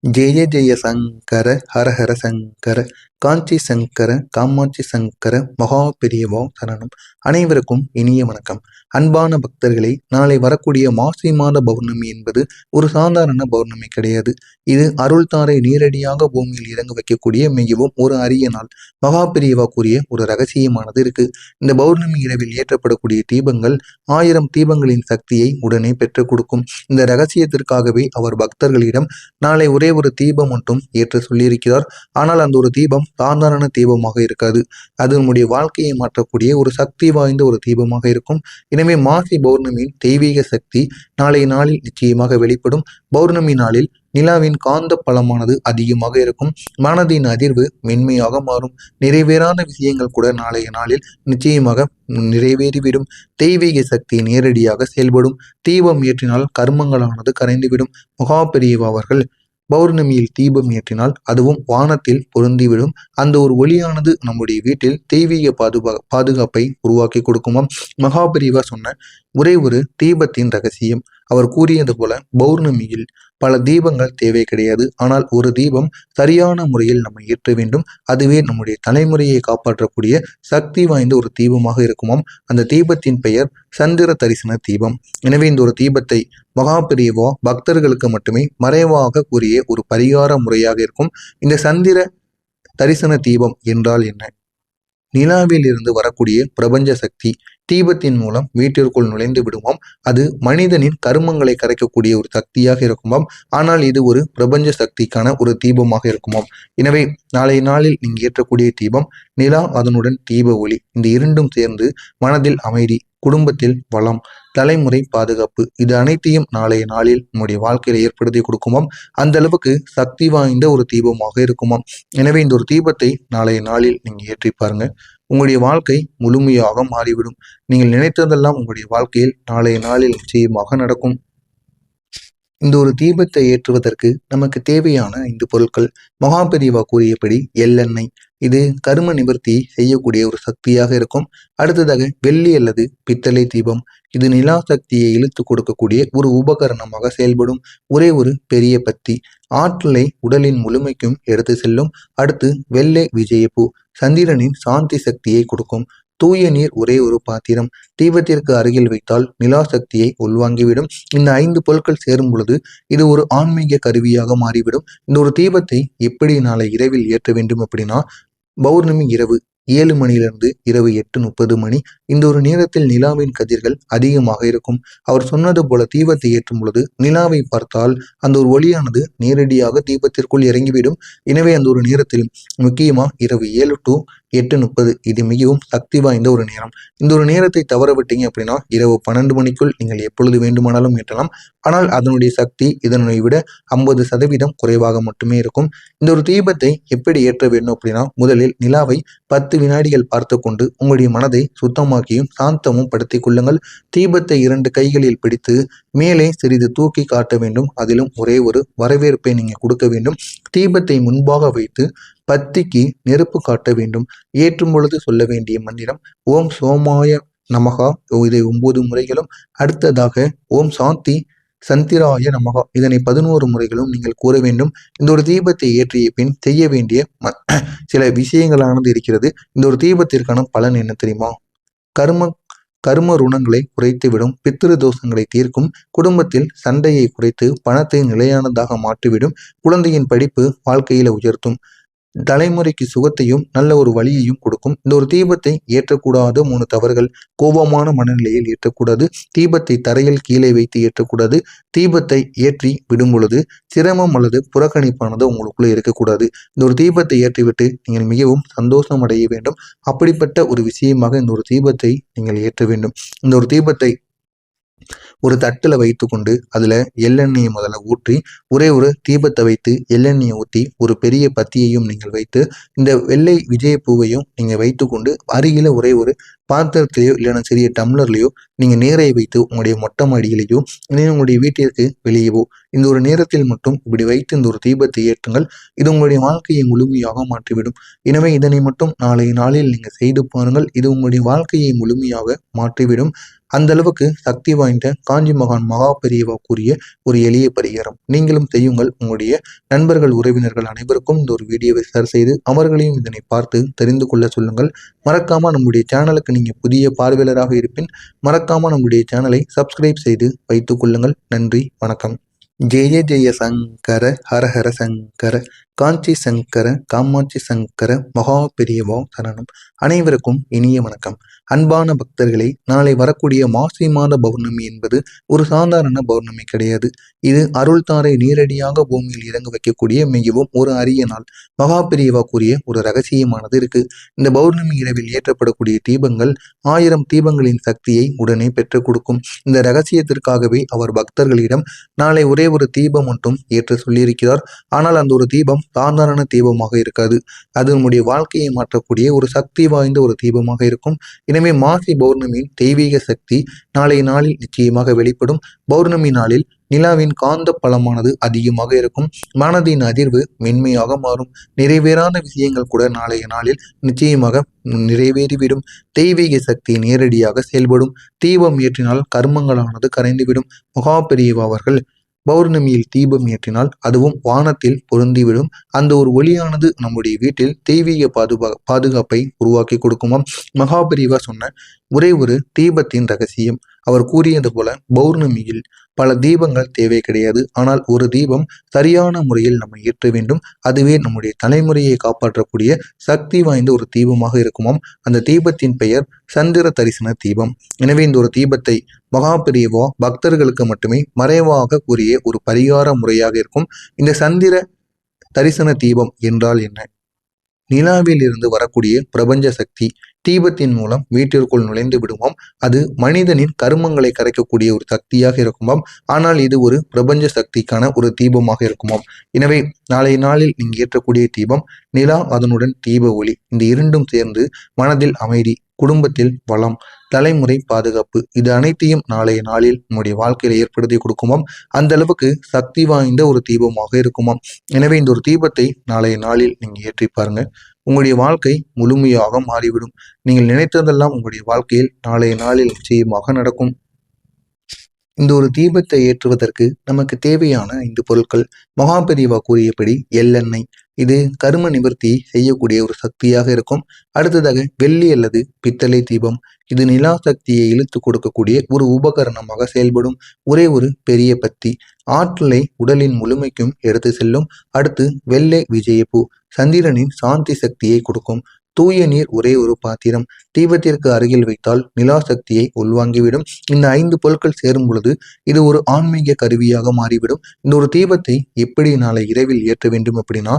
ஜெய ஜெய சங்கர ஹர ஹர சங்கர காஞ்சி சங்கர காமாட்சி சங்கர மகா பெரியவா சரணம். அனைவருக்கும் இனிய வணக்கம். அன்பான பக்தர்களே, நாளை வரக்கூடிய மாசி மாத பௌர்ணமி என்பது ஒரு சாதாரண பௌர்ணமி கிடையாது. இது அருள் தாரை நேரடியாக பூமியில் இறங்க வைக்கக்கூடிய மிகவும் ஒரு அரிய நாள். மகா பெரியவா கூறிய ஒரு ரகசியமானது இருக்கு. இந்த பௌர்ணமி இரவில் ஏற்றப்படக்கூடிய தீபங்கள் 1000 தீபங்களின் சக்தியை உடனே பெற்றுக் கொடுக்கும். இந்த ரகசியத்திற்காகவே அவர் பக்தர்களிடம் நாளை ஒரே ஒரு தீபம் மட்டும் ஏற்ற சொல்லியிருக்கிறார். ஆனால் அந்த ஒரு தீபம் சாதாரண தீபமாக இருக்காது. அது நம்முடைய வாழ்க்கையை மாற்றக்கூடிய ஒரு சக்தி வாய்ந்த ஒரு தீபமாக இருக்கும். எனவே மாசி பௌர்ணமியின் தெய்வீக சக்தி நாளைய நாளில் நிச்சயமாக வெளிப்படும். பௌர்ணமி நாளில் நிலாவின் காந்த பலமானது அதிகமாக இருக்கும். மனதின் அதிர்வு மென்மையாக மாறும். நிறைவேறாத விஷயங்கள் கூட நாளைய நாளில் நிச்சயமாக நிறைவேறிவிடும். தெய்வீக சக்தி நேரடியாக செயல்படும். தீபம் ஏற்றினால் கர்மங்களானது கரைந்துவிடும். மகா பெரியவா அவர்கள் பௌர்ணமியில் தீபம் ஏற்றினால் அதுவும் வானத்தில் பொருந்திவிடும். அந்த ஒரு ஒளியானது நம்முடைய வீட்டில் தெய்வீக பாதுகாப்பை உருவாக்கி கொடுக்குமாம். மகாபெரிவா சொன்ன ஒரே ஒரு தீபத்தின் ரகசியம். அவர் கூறியது போல பௌர்ணமியில் பல தீபங்கள் தேவை கிடையாது. ஆனால் ஒரு தீபம் சரியான முறையில் நம்ம ஏற்ற வேண்டும். அதுவே நம்முடைய தலைமுறையை காப்பாற்றக்கூடிய சக்தி வாய்ந்த ஒரு தீபமாக இருக்குமாம். அந்த தீபத்தின் பெயர் சந்திர தரிசன தீபம். எனவே இந்த ஒரு தீபத்தை மகாபெரியவா பக்தர்களுக்கு மட்டுமே மறைவாக கூறிய ஒரு பரிகார முறையாக இருக்கும். இந்த சந்திர தரிசன தீபம் என்றால் என்ன? நிலாவில் இருந்து வரக்கூடிய பிரபஞ்ச சக்தி தீபத்தின் மூலம் வீட்டிற்குள் நுழைந்து விடுவோம். அது மனிதனின் கருமங்களை கரைக்கக்கூடிய ஒரு சக்தியாக இருக்குமாம். ஆனால் இது ஒரு பிரபஞ்ச சக்திக்கான ஒரு தீபமாக இருக்குமாம். எனவே நாளைய நாளில் நீங்கள் ஏற்றக்கூடிய தீபம் நிலா, அதனுடன் தீப ஒளி, இந்த இரண்டும் சேர்ந்து மனதில் அமைதி, குடும்பத்தில் வளம், தலைமுறை பாதுகாப்பு, இது அனைத்தையும் நாளைய நாளில் நம்முடைய வாழ்க்கையில ஏற்படுத்தி கொடுக்குமாம். அந்த அளவுக்கு சக்தி வாய்ந்த ஒரு தீபமாக இருக்குமாம். எனவே இந்த ஒரு தீபத்தை நாளைய நாளில் நீங்க ஏற்றி பாருங்க. உங்களுடைய வாழ்க்கை முழுமையாக மாறிவிடும். நீங்கள் நினைத்ததெல்லாம் உங்களுடைய வாழ்க்கையில் நாளைய நாளில் நிச்சயமாக நடக்கும். இந்த ஒரு தீபத்தை ஏற்றுவதற்கு நமக்கு தேவையான 5 பொருட்கள். மகாபெரிவா கூறியபடி எள்ளெண்ணெய், இது கரும நிவர்த்தி செய்யக்கூடிய ஒரு சக்தியாக இருக்கும். அடுத்ததாக வெள்ளி அல்லது பித்தளை தீபம், இது நிலா சக்தியை இழுத்து கொடுக்கக்கூடிய ஒரு உபகரணமாக செயல்படும். ஒரே ஒரு பெரிய பத்தி ஆற்றலை உடலின் முழுமைக்கும் எடுத்து செல்லும். அடுத்து வெள்ளை விஜயப்பூ, சந்திரனின் சாந்தி சக்தியை கொடுக்கும். தூய நீர் ஒரே ஒரு பாத்திரம், தீபத்திற்கு அருகில் வைத்தால் நிலா சக்தியை உள்வாங்கிவிடும். இந்த 5 பொருட்கள் சேரும் பொழுது இது ஒரு ஆன்மீக கருவியாக மாறிவிடும். இந்த ஒரு தீபத்தை எப்படி நாளை இரவில் ஏற்ற வேண்டும் அப்படின்னா, பௌர்ணமி இரவு 7 மணியிலிருந்து இரவு 8:30 மணி, இந்த ஒரு நேரத்தில் நிலாவின் கதிர்கள் அதிகமாக இருக்கும். அவர் சொன்னது போல தீபத்தை ஏற்றும் பொழுது நிலாவை பார்த்தால் அந்த ஒரு ஒளியானது நேரடியாக தீபத்திற்குள் இறங்கிவிடும். எனவே அந்த ஒரு நேரத்தில் முக்கியமா இரவு 7 to 8:30 இது மிகவும் சக்தி வாய்ந்த ஒரு நேரம். இந்த ஒரு நேரத்தை தவற விட்டீங்க அப்படின்னா இரவு 12 மணிக்குள் நீங்கள் எப்பொழுது வேண்டுமானாலும் ஏற்றலாம். ஆனால் அதனுடைய சக்தி இதனை விட 50% குறைவாக மட்டுமே இருக்கும். இந்த ஒரு தீபத்தை எப்படி ஏற்ற வேண்டும் அப்படின்னா, முதலில் நிலாவை 10 வினாடிகள் பார்த்து கொண்டு உங்களுடைய மனதை சுத்தமாக்கியும் சாந்தமும் படுத்திக் கொள்ளுங்கள். தீபத்தை 2 கைகளில் பிடித்து மேலே சிறிது தூக்கி காட்ட வேண்டும். அதிலும் ஒரே ஒரு வரவேற்பை நீங்க கொடுக்க வேண்டும். தீபத்தை முன்பாக வைத்து பத்திக்கு நெருப்பு காட்ட வேண்டும். ஏற்றும் பொழுது சொல்ல வேண்டிய மந்திரம் ஓம் சோமாய நமகா, இதை 9 முறைகளும். அடுத்ததாக ஓம் சாந்தி சந்திராய நமகா, இதனை 11 முறைகளும் நீங்கள் கூற வேண்டும். இந்த ஒரு தீபத்தை ஏற்றிய பின் செய்ய வேண்டிய சில விஷயங்களானது இருக்கிறது. இந்த ஒரு தீபத்திற்கான பலன் என்ன தெரியுமா? கர்ம ருணங்களை குறைத்துவிடும், பித்திரு தோஷங்களை தீர்க்கும், குடும்பத்தில் சண்டையை குறைத்து பணத்தை நிலையானதாக மாற்றிவிடும், குழந்தையின் படிப்பு வாழ்க்கையில உயர்த்தும், தலைமுறைக்கு சுகத்தையும் நல்ல ஒரு வழியையும் கொடுக்கும். இந்த ஒரு தீபத்தை ஏற்றக்கூடாத 3 தவறுகள்: கோபமான மனநிலையில் ஏற்றக்கூடாது, தீபத்தை தரையில் கீழே வைத்து ஏற்றக்கூடாது, தீபத்தை ஏற்றி விடும் பொழுது சிரமம் அல்லது புறக்கணிப்பானது உங்களுக்குள்ள இருக்கக்கூடாது. இந்த ஒரு தீபத்தை ஏற்றிவிட்டு நீங்கள் மிகவும் சந்தோஷம் அடைய வேண்டும். அப்படிப்பட்ட ஒரு விஷயமாக இந்த ஒரு தீபத்தை நீங்கள் ஏற்ற வேண்டும். இந்த ஒரு தீபத்தை ஒரு தட்டுல வைத்து கொண்டு அதுல எள்ளெண்ணெயை முதல்ல ஊற்றி ஒரே ஒரு தீபத்தை வைத்து எள்ளெண்ணெயை ஊற்றி ஒரு பெரிய பத்தியையும் நீங்கள் வைத்து இந்த வெள்ளை விஜய பூவையும் நீங்க வைத்து கொண்டு அருகில ஒரே ஒரு பாத்திரத்திலேயோ இல்லைன்னா சிறிய டம்ளர்லையோ நீங்கள் நீரை வைத்து உங்களுடைய மொட்டை மாடியிலேயோ இல்லை உங்களுடைய வீட்டிற்கு வெளியவோ இந்த ஒரு நேரத்தில் மட்டும் இப்படி வைத்து இந்த ஒரு தீபத்தை ஏற்றுங்கள். இது உங்களுடைய வாழ்க்கையை முழுமையாக மாற்றிவிடும். எனவே இதனை மட்டும் நாளைய நாளில் நீங்கள் செய்து பாருங்கள். இது உங்களுடைய வாழ்க்கையை முழுமையாக மாற்றிவிடும். அந்த அளவுக்கு சக்தி வாய்ந்த காஞ்சி மகான் மகா பெரியவா கூறிய ஒரு எளிய பரிகாரம். நீங்களும் செய்யுங்கள். உங்களுடைய நண்பர்கள் உறவினர்கள் அனைவருக்கும் இந்த ஒரு வீடியோவை ஷேர் செய்து அவர்களையும் இதனை பார்த்து தெரிந்து கொள்ள சொல்லுங்கள். மறக்காம நம்முடைய சேனலுக்கு நீங்க புதிய பார்வையாளராக இருப்பின் மறக்காம நம்முடைய சேனலை சப்ஸ்கிரைப் செய்து வைத்துக் கொள்ளுங்கள். நன்றி, வணக்கம். ஜெய ஜெய சங்கர ஹர ஹர சங்கர காஞ்சி சங்கர காமாட்சி சங்கர மகா பெரியவா சரணம். அனைவருக்கும் இனிய வணக்கம். அன்பான பக்தர்களை, நாளை வரக்கூடிய மாசி மாத பௌர்ணமி என்பது ஒரு சாதாரண பௌர்ணமி கிடையாது. இது அருள் தாரை நேரடியாக பூமியில் இறங்க வைக்கக்கூடிய மிகவும் ஒரு அரிய நாள். மகா பெரியவா கூறிய ஒரு ரகசியமானது இருக்கு. இந்த பௌர்ணமி இரவில் ஏற்றப்படக்கூடிய தீபங்கள் 1000 தீபங்களின் சக்தியை உடனே பெற்றுக் கொடுக்கும். இந்த ரகசியத்திற்காகவே அவர் பக்தர்களிடம் நாளை ஒரே ஒரு தீபம் மட்டும் ஏற்ற சொல்லியிருக்கிறார். ஆனால் அந்த ஒரு தீபம் சாதாரண தீபமாக இருக்காது. அது நம்முடைய வாழ்க்கையை மாற்றக்கூடிய ஒரு சக்தி வாய்ந்த ஒரு தீபமாக இருக்கும். எனவே மாசி பௌர்ணமியின் தெய்வீக சக்தி நாளைய நாளில் நிச்சயமாக வெளிப்படும். பௌர்ணமி நாளில் நிலாவின் காந்த பலமானது அதிகமாக இருக்கும். மனதின் அதிர்வு மென்மையாக மாறும். நிறைவேறாத விஷயங்கள் கூட நாளைய நாளில் நிச்சயமாக நிறைவேறிவிடும். தெய்வீக சக்தி நேரடியாக செயல்படும். தீபம் ஏற்றினால் கர்மங்களானது கரைந்துவிடும். மகா பெரியவா அவர்கள் பௌர்ணமியில் தீபம் ஏற்றினால் அதுவும் வானத்தில் பொருந்திவிடும். அந்த ஒரு ஒளியானது நம்முடைய வீட்டில் தெய்வீக பாதுகாப்பை உருவாக்கி கொடுக்குமாம். மகாபெரிவா சொன்ன ஒரே ஒரு தீபத்தின் ரகசியம். அவர் கூறியது போல பௌர்ணமியில் பல தீபங்கள் தேவை கிடையாது. ஆனால் ஒரு தீபம் சரியான முறையில் நம்ம ஏற்ற வேண்டும். அதுவே நம்முடைய தலைமுறையை காப்பாற்றக்கூடிய சக்தி வாய்ந்த ஒரு தீபமாக இருக்குமாம். அந்த தீபத்தின் பெயர் சந்திர தரிசன தீபம். எனவே இந்த ஒரு தீபத்தை மகா பெரியவா பக்தர்களுக்கு மட்டுமே மறைவாக கூறிய ஒரு பரிகார முறையாக இருக்கும். இந்த சந்திர தரிசன தீபம் என்றால் என்ன? நிலாவில் இருந்து வரக்கூடிய பிரபஞ்ச சக்தி தீபத்தின் மூலம் வீட்டிற்குள் நுழைந்து விடுமாம். அது மனிதனின் கருமங்களை கரைக்கக்கூடிய ஒரு சக்தியாக இருக்குமாம். ஆனால் இது ஒரு பிரபஞ்ச சக்திக்கான ஒரு தீபமாக இருக்குமாம். எனவே நாளைய நாளில் நீங்க ஏற்றக்கூடிய தீபம் நிலா, அதனுடன் தீப ஒளி, இந்த இரண்டும் சேர்ந்து மனதில் அமைதி, குடும்பத்தில் வளம், தலைமுறை பாதுகாப்பு, இது அனைத்தையும் நாளைய நாளில் நம்முடைய வாழ்க்கையில ஏற்படுத்தி கொடுக்குமாம். அந்த அளவுக்கு சக்தி வாய்ந்த ஒரு தீபமாக இருக்குமாம். எனவே இந்த ஒரு தீபத்தை நாளைய நாளில் நீங்க ஏற்றி பாருங்க. உங்களுடைய வாழ்க்கை முழுமையாக மாறிவிடும். நீங்கள் நினைத்ததெல்லாம் உங்களுடைய வாழ்க்கையில் நாளைய நாளில் நிச்சயமாக நடக்கும். இந்த ஒரு தீபத்தை ஏற்றுவதற்கு நமக்கு தேவையான 5 பொருட்கள். மகாபெரிவா கூறியபடி எள்ளெண்ணெய், இது கர்ம நிவர்த்தி செய்யக்கூடிய ஒரு சக்தியாக இருக்கும். அடுத்ததாக வெள்ளி அல்லது பித்தளை தீபம், இது நிலா சக்தியை இழுத்து கொடுக்கக்கூடிய ஒரு உபகரணமாக செயல்படும். ஒரே ஒரு பெரிய பத்தி ஆற்றலை உடலின் முழுமைக்கும் எடுத்து செல்லும். அடுத்து வெள்ளை விஜயப்பூ, சந்திரனின் சாந்தி சக்தியை கொடுக்கும். தூய நீர் ஒரே ஒரு பாத்திரம், தீபத்திற்கு அருகில் வைத்தால் நிலா சக்தியை உள்வாங்கிவிடும். இந்த 5 பொருட்கள் சேரும் பொழுது இது ஒரு ஆன்மீக கருவியாக மாறிவிடும். இந்த ஒரு தீபத்தை எப்படி நாளை இரவில் ஏற்ற வேண்டும் அப்படின்னா,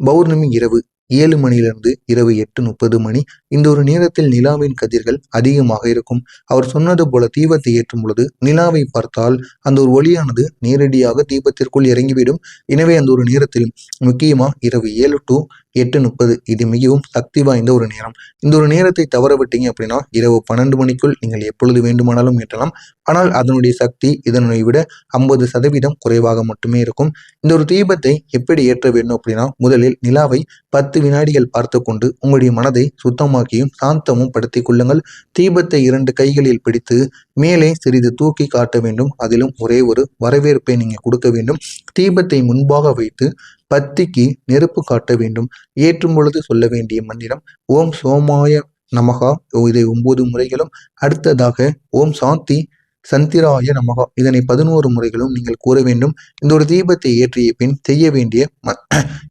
பௌர்ணமி இரவு 7 மணியிலிருந்து இரவு 8:30 மணி, இந்த ஒரு நேரத்தில் நிலாவின் கதிர்கள் அதிகமாக இருக்கும். அவர் சொன்னது போல தீபத்தை ஏற்றும் பொழுது நிலாவை பார்த்தால் அந்த ஒரு ஒளியானது நேரடியாக தீபத்திற்குள் இறங்கிவிடும். எனவே அந்த ஒரு நேரத்தில் முக்கியமா இரவு 7 to 8:30 இது மிகவும் சக்தி வாய்ந்த ஒரு நேரம். இந்த ஒரு நேரத்தை தவற விட்டீங்க அப்படின்னா இரவு 12 மணிக்குள் நீங்கள் எப்பொழுது வேண்டுமானாலும் ஏற்றலாம். ஆனால் அதனுடைய சக்தி இதனை விட 50% குறைவாக மட்டுமே இருக்கும். இந்த ஒரு தீபத்தை எப்படி ஏற்ற வேண்டும் அப்படின்னா, முதலில் நிலாவை 10 வினாடிகள் பார்த்து கொண்டு உங்களுடைய மனதை சுத்தமாக்கியும் சாந்தமும் படுத்திக் கொள்ளுங்கள். தீபத்தை 2 கைகளில் பிடித்து மேலே சிறிது தூக்கி காட்ட வேண்டும். அதிலும் ஒரே ஒரு வரவேற்பை நீங்க கொடுக்க வேண்டும். தீபத்தை முன்பாக வைத்து பத்திக்கு நெருப்பு காட்ட வேண்டும். ஏற்றும் பொழுது சொல்ல வேண்டிய மந்திரம் ஓம் சோமாய நமகா, இதை 9 முறைகளும். அடுத்ததாக ஓம் சாந்தி சந்திராய நமகா, இதனை 11 முறைகளும் நீங்கள் கூற வேண்டும். இந்த ஒரு தீபத்தை ஏற்றிய பின் செய்ய வேண்டிய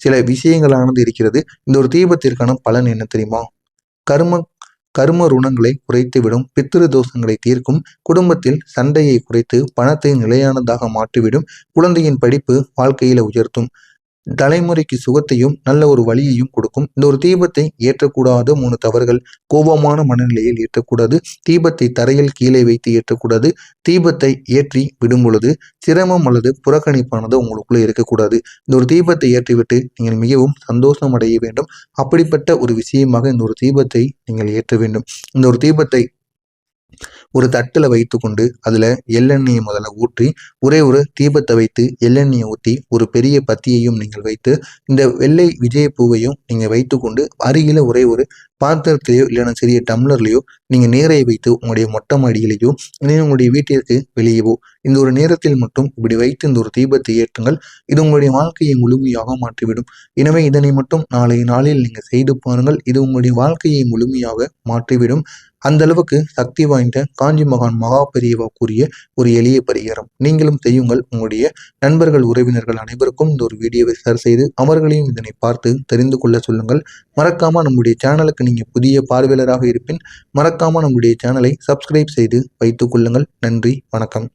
சில விஷயங்களானது இருக்கிறது. இந்த ஒரு தீபத்திற்கான பலன் என்ன தெரியுமா? கர்ம ருணங்களை குறைத்துவிடும், பித்திரு தோஷங்களை தீர்க்கும், குடும்பத்தில் சண்டையை குறைத்து பணத்தை நிலையானதாக மாற்றிவிடும், குழந்தையின் படிப்பு வாழ்க்கையில உயர்த்தும், தலைமுறைக்கு சுகத்தையும் நல்ல ஒரு வழியையும் கொடுக்கும். இந்த ஒரு தீபத்தை ஏற்றக்கூடாத 3 தவறுகள்: கோபமான மனநிலையில் ஏற்றக்கூடாது, தீபத்தை தரையில் கீழே வைத்து ஏற்றக்கூடாது, தீபத்தை ஏற்றி விடும் பொழுது சிரமம் அல்லது புறக்கணிப்பானது உங்களுக்குள்ள இருக்கக்கூடாது. இந்த ஒரு தீபத்தை ஏற்றிவிட்டு நீங்கள் மிகவும் சந்தோஷம் அடைய வேண்டும். அப்படிப்பட்ட ஒரு விஷயமாக இந்த ஒரு தீபத்தை நீங்கள் ஏற்ற வேண்டும். இந்த ஒரு தீபத்தை ஒரு தட்டில் வைத்துக்கொண்டு அதில் எள்ளெண்ணெயை முதல்ல ஊற்றி ஒரே ஒரு தீபத்தை வைத்து எள்ளெண்ணெயை ஊற்றி ஒரு பெரிய பத்தியையும் நீங்கள் வைத்து இந்த வெள்ளை விஜய பூவையும் நீங்கள் வைத்துக்கொண்டு அருகில் ஒரே ஒரு பாத்திரத்திலேயோ இல்லைன்னா சிறிய டம்ளர்லையோ நீங்கள் நீரை வைத்து உங்களுடைய மொட்டை மாடியிலேயோ இல்லை உங்களுடைய வீட்டிற்கு வெளியவோ இந்த ஒரு நேரத்தில் மட்டும் இப்படி வைத்து இந்த ஒரு தீபத்தை ஏற்றுங்கள். இது உங்களுடைய வாழ்க்கையை முழுமையாக மாற்றிவிடும். எனவே இதனை மட்டும் நாளைய நாளில் நீங்கள் செய்து பாருங்கள். இது உங்களுடைய வாழ்க்கையை முழுமையாக மாற்றிவிடும். அந்த அளவுக்கு சக்தி வாய்ந்த காஞ்சி மகான் மகா பெரியவா கூறிய ஒரு எளிய பரிகாரம். நீங்களும் செய்யுங்கள். உங்களுடைய நண்பர்கள், உறவினர்கள் அனைவருக்கும் இந்த ஒரு வீடியோவை ஷேர் செய்து அவர்களையும் இதனை பார்த்து தெரிந்து கொள்ள சொல்லுங்கள். மறக்காம நம்முடைய சேனலுக்கு நீங்க புதிய பார்வையாளராக இருப்பின் மறக்காம நம்முடைய சேனலை சப்ஸ்கிரைப் செய்து வைத்துக் கொள்ளுங்கள். நன்றி, வணக்கம்.